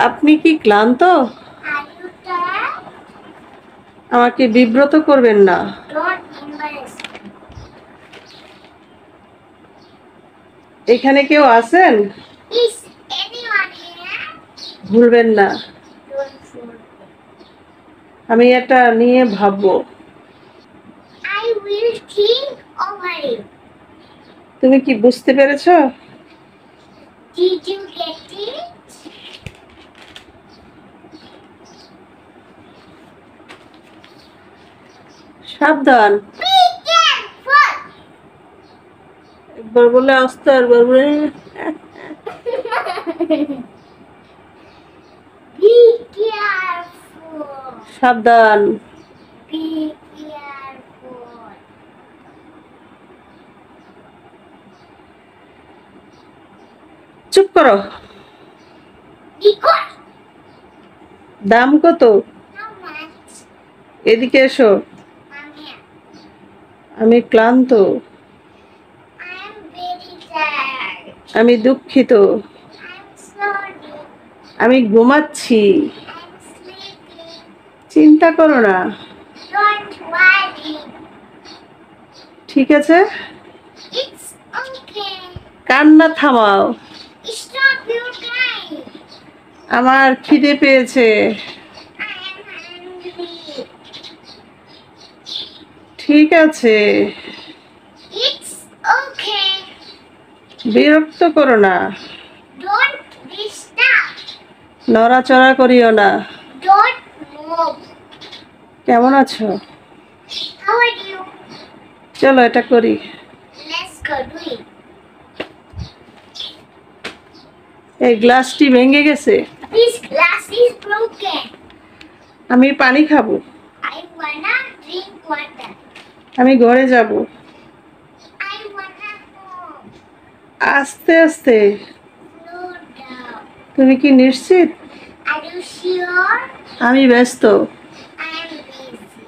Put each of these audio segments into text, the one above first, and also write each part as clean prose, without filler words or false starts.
আপনি কি ক্লান্ত? Are you tired? আমাকে বিব্রত করবেন না। Don't embarrass me. এখানে কেউ আছেন? Is anyone here? ভুলবেন না। Don't fool me. আমি এটা নিয়ে ভাববো। I will think over it. তুমি কি বুঝতে পেরেছো? Did you get it? সাবধান। Be careful. একবার বলে আস্তে, একবার বলে Be careful. সাবধান। Be careful. চুপ করো। Be good. দাম কত? How much? এদিকে এসো। I'm here. আমি ক্লান্ত। I am very tired. আমি দুঃখিত। I'm sorry. আমি ঘুমাচ্ছি। I'm sleeping. চিন্তা করো না। Don't worry. ঠিক আছে? It's okay. কান্না থামাও। Stop your crying. আমার খিদে পেয়েছে। I am hungry. ঠিক আছে। It's okay. বিরক্ত করো না। Don't disturb. নড়াচড়া করিও না। Don't move. কেমন আছো? How are you? চলো এটা করি। Let's go do it. এই গ্লাসটি ভেঙে গেছে। This glass is broken. আমি পানি খাবো। I wanna drink water. আমি ঘরে যাব। I wanna home. আস্তে আস্তে। Slow down. তুমি কি নিশ্চিত? Are you sure? আমি ব্যস্ত। I am busy.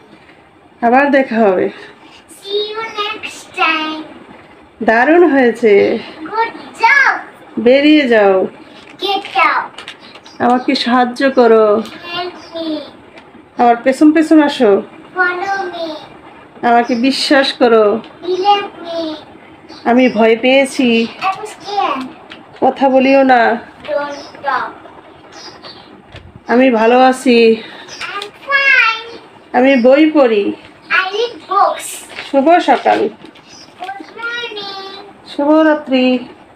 আবার দেখা হবে। See you next time. দারুণ হয়েছে। Good job. বেরিয়ে যাও। Get out. আমাকে সাহায্য করো। Help me. আমার পেছন পেছন আসো। Follow me. আমাকে বিশ্বাস করো। Believe me. আমি ভয় পেয়েছি। I'm scared. কথা বলিও না। Don't talk. আমি ভালো আছি। I'm fine. আমি বই পড়ি। I read books. শুভ সকাল। Good morning. শুভরাত্রি।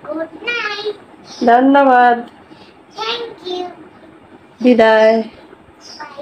Good night. ধন্যবাদ। Thank you. বিদায়। Bye.